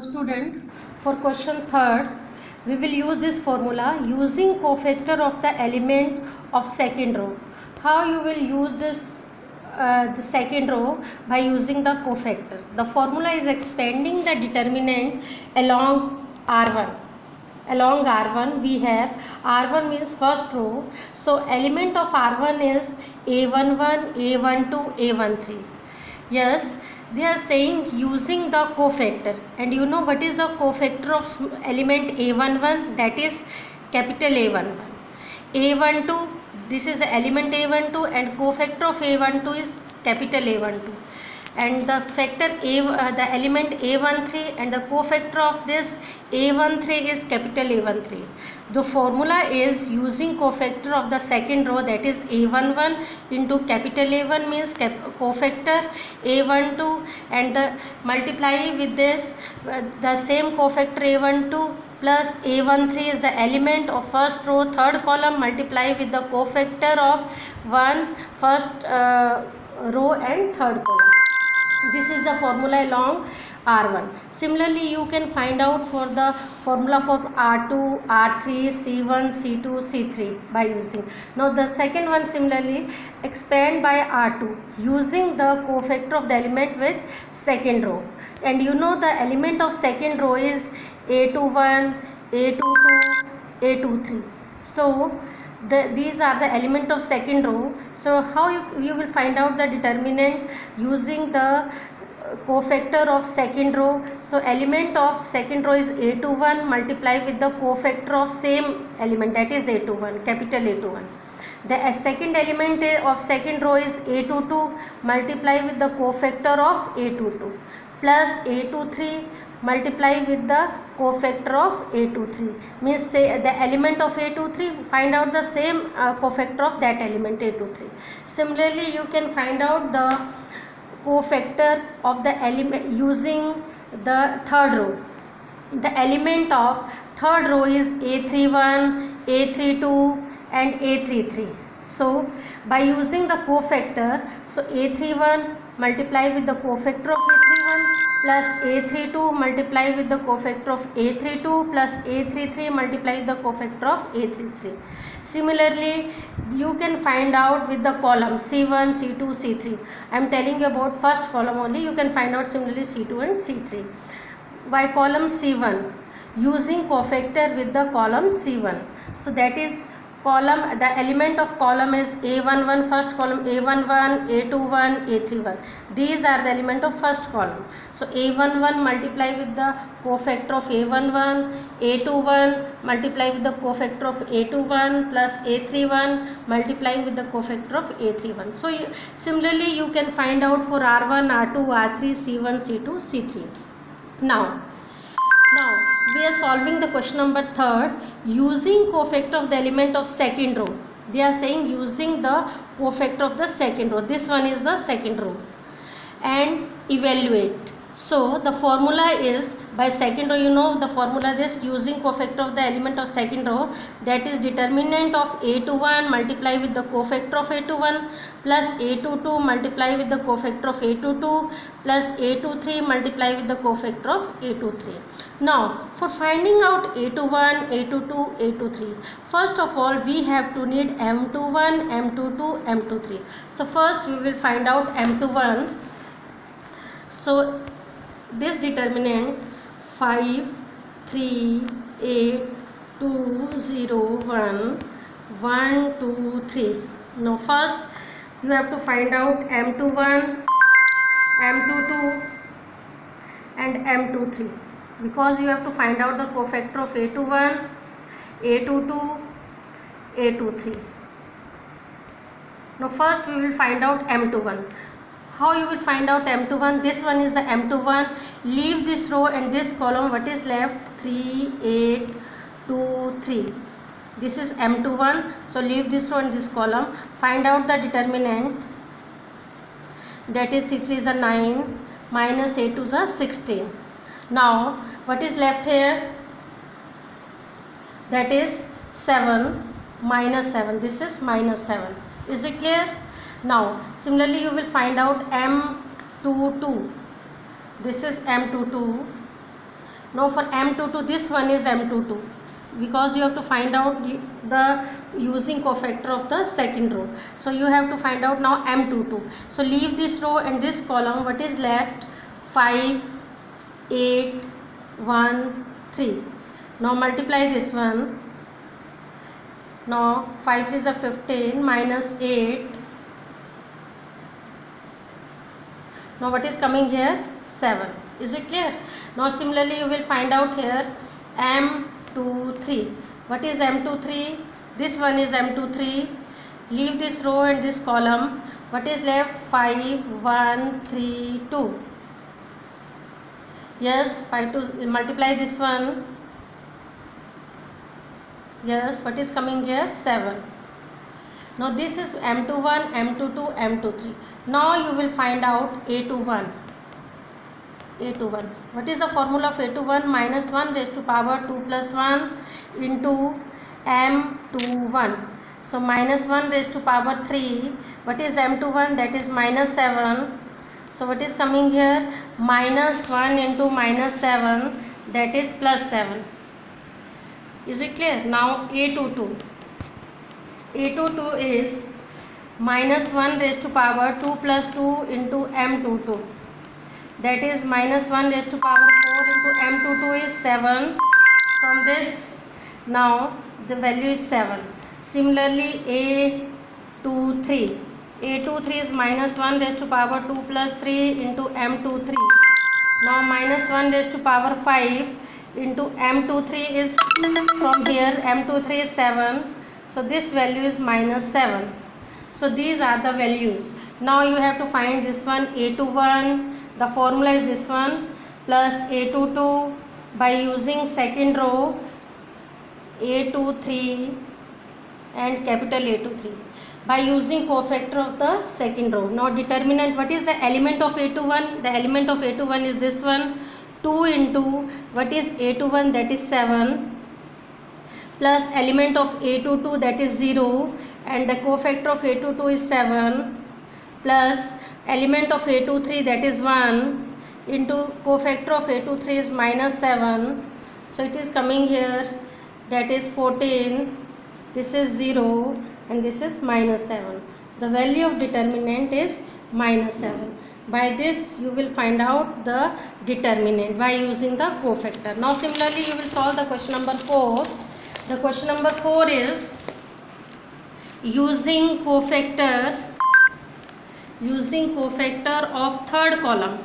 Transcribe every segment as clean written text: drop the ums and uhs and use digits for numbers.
Now student, for question third, we will use this formula using cofactor of the element of second row. How you will use this the second row? By using the cofactor. The formula is expanding the determinant along R1. Along R1 we have R1 means first row. So element of R1 is A11, A12, A13. Yes, they are saying using the cofactor, and you know what is the cofactor of element A11? That is capital A11. A12, this is the element A12, and cofactor of A12 is capital A12, and the factor the element A13, and the cofactor of this A13 is capital A13. The formula is using cofactor of the second row, that is A11 into capital A1 means cofactor A12, and the multiply with this the same cofactor A12 plus A13 is the element of first row third column, multiply with the cofactor of first row and third column. This is the formula along R1. Similarly, you can find out for the formula for R2, R3, C1, C2, C3 by using. Now the second one, similarly expand by R2 using the cofactor of the element with second row, and you know the element of second row is A21, A22, A23. So these are the element of second row. So how you will find out the determinant using the cofactor of second row. So element of second row is A21, multiply with the cofactor of same element, that is A21, capital A21. The second element of second row is A22, multiply with the cofactor of A22 plus A23, multiply with the cofactor of A23, means say the element of A23, find out the same cofactor of that element A23. Similarly, you can find out the cofactor of the element using the third row. The element of third row is A31, A32 and A33. So by using the cofactor, so A31 multiply with the cofactor of A31 plus A32 multiply with the cofactor of A32 plus A33 multiply with the cofactor of A33. Similarly, you can find out with the column C1, C2, C3. I am telling you about first column only. You can find out similarly C2 and C3. By column C1, using cofactor with the column C1. So that is column, the element of column is A11, first column A11, A21, A31. These are the element of first column. So A11 multiply with the cofactor of A11, A21 multiply with the cofactor of A21 plus A31 multiplying with the cofactor of A31. So similarly you can find out for R1, R2, R3, C1, C2, C3. Now we are solving the question number third using cofactor of the element of second row. They are saying using the cofactor of the second row. This one is the second row, and evaluate. So the formula is by second row, you know the formula is using cofactor of the element of second row, that is determinant of A21 multiply with the cofactor of A21 plus A22 multiply with the cofactor of A22 plus A23 multiply with the cofactor of A23. Now for finding out A21, A22, A23, first of all we have to need M21, M22, M23. So first we will find out M21. So this determinant 5, 3, 8, 2, 0, 1, 1, 2, 3. Now first you have to find out M21, M22 and M23, because you have to find out the cofactor of A21, A22, A23. Now first we will find out M21. How you will find out M21? This one is the M21. Leave this row and this column. What is left? 3, 8, 2, 3. This is M21. So leave this row and this column. Find out the determinant. That is 3 3 is a 9 minus 8 2 is a 16. Now what is left here? That is 7 minus 7. This is minus 7. Is it clear? Now similarly you will find out M22. This is M22 Now for M22, this one is M22, because you have to find out the using cofactor of the second row. So you have to find out now M22. So leave this row and this column. What is left? 5, 8, 1, 3. Now multiply this one. Now 5 3s are 15 minus 8. Now what is coming here? 7. Is it clear? Now similarly you will find out here M23. What is M23? This one is M23. Leave this row and this column. What is left? 5, 1, 3, 2. Yes, 5 to multiply this one. Yes, what is coming here? 7. Now this is M21, M22, M23. Now you will find out A21. A21. What is the formula of A21? Minus 1 raised to power 2 plus 1 into M21. So minus 1 raised to power 3. What is M21? That is minus 7. So what is coming here? Minus 1 into minus 7, that is plus 7. Is it clear? Now A22. A22 is minus 1 raised to power 2 plus 2 into M22. That is minus 1 raised to power 4 into M22 is 7. From this, now the value is 7. Similarly, A23. A23 is minus 1 raised to power 2 plus 3 into M23. Now minus 1 raised to power 5 into M23 is from here. M23 is 7. So this value is minus 7. So these are the values. Now you have to find this one, A21. The formula is this one, plus A22 by using second row A23 and capital A23 by using cofactor of the second row. Now determinant, what is the element of A21? The element of A21 is this one, 2 into what is A21, that is 7, plus element of A22, that is 0, and the cofactor of A22 is 7, plus element of A23, that is 1, into cofactor of A23 is minus 7. So it is coming here, that is 14, this is 0, and this is minus 7. The value of determinant is minus 7. By this you will find out the determinant by using the cofactor. Now similarly you will solve the question number 4. The question number 4 is using cofactor of third column.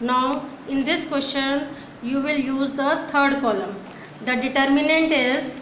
Now in this question you will use the third column. The determinant is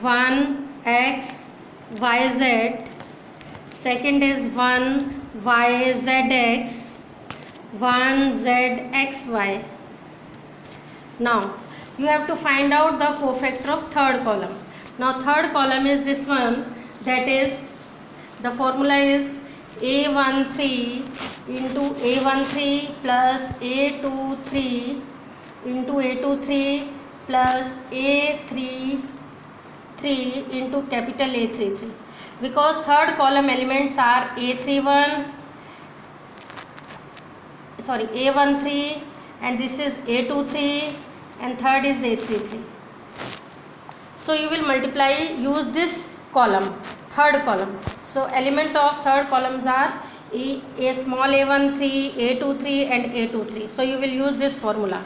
1x yz, second is 1 yzx, 1 zxy. Now you have to find out the cofactor of third column. Now third column is this one, that is the formula is A13 into A13 plus A23 into A23 plus A33 into capital A33, because third column elements are A13 and this is A23 and third is A33. So you will multiply, use this column, third column. So element of third columns are a small a13, a23 and a23. So you will use this formula.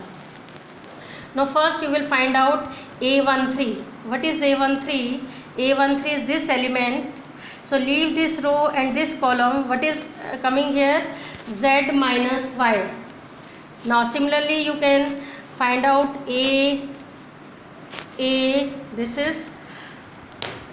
Now first you will find out a13. What is a13? A13 is this element. So leave this row and this column. What is coming here? Z minus y. Now similarly you can find out a this is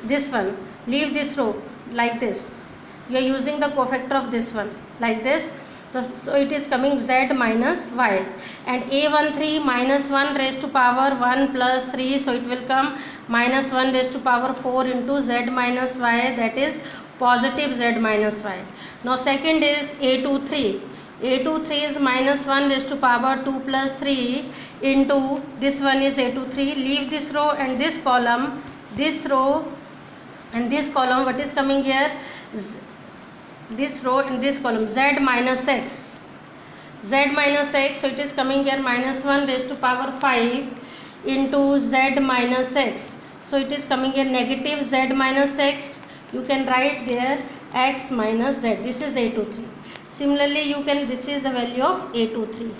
this one. Leave this row like this. You are using the cofactor of this one like this. So it is coming z minus y, and a13 minus 1 raised to power 1 plus 3, so it will come minus 1 raised to power 4 into z minus y, that is positive z minus y. Now second is a23. A23 is minus 1 raised to power 2 plus 3 into this one is a23. Leave this row and this column, this row and this column. What is coming here? This row and this column, z minus x. z minus x, so it is coming here minus 1 raised to power 5 into z minus x, so it is coming here negative z minus x. You can write there x minus z. This is a23. Similarly you can, this is the value of a23,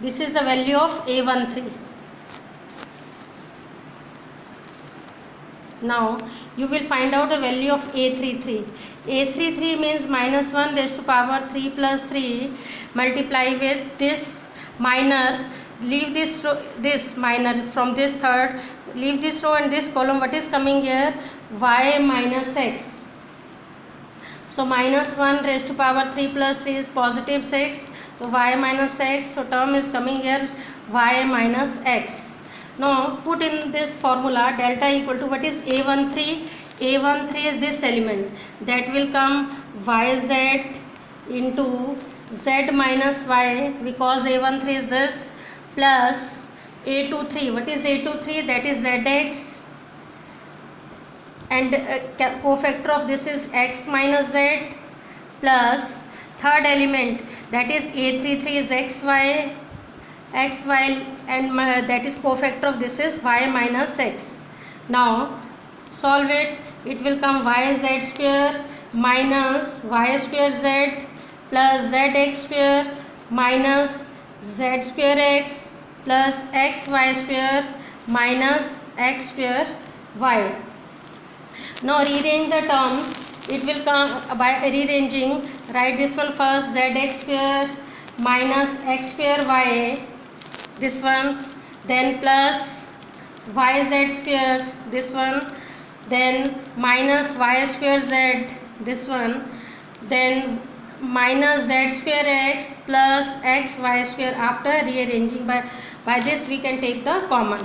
this is the value of a13. Now you will find out the value of a33. a33 means minus 1 raised to power 3 plus 3 multiply with this minor, leave this row, this minor from this third, leave this row and this column. What is coming here? Y minus x. So minus 1 raised to power 3 plus 3 is positive 6. So y minus x. So term is coming here y minus x. Now put in this formula delta equal to, what is a13? a13 is this element, that will come yz into z minus y, because a13 is this, plus a23. What is a23? That is zx, and cofactor of this is x minus z, plus third element, that is a33 is xy, and that is cofactor of this is y minus x. Now solve it. It will come yz square minus y square z plus zx square minus z square x plus xy square minus x square y. Now rearrange the terms. It will come by rearranging. Write this one first, zx square minus x square y, this one, then plus yz square, this one, then minus y square z, this one, then minus z square x plus xy square. After rearranging, by this we can take the common.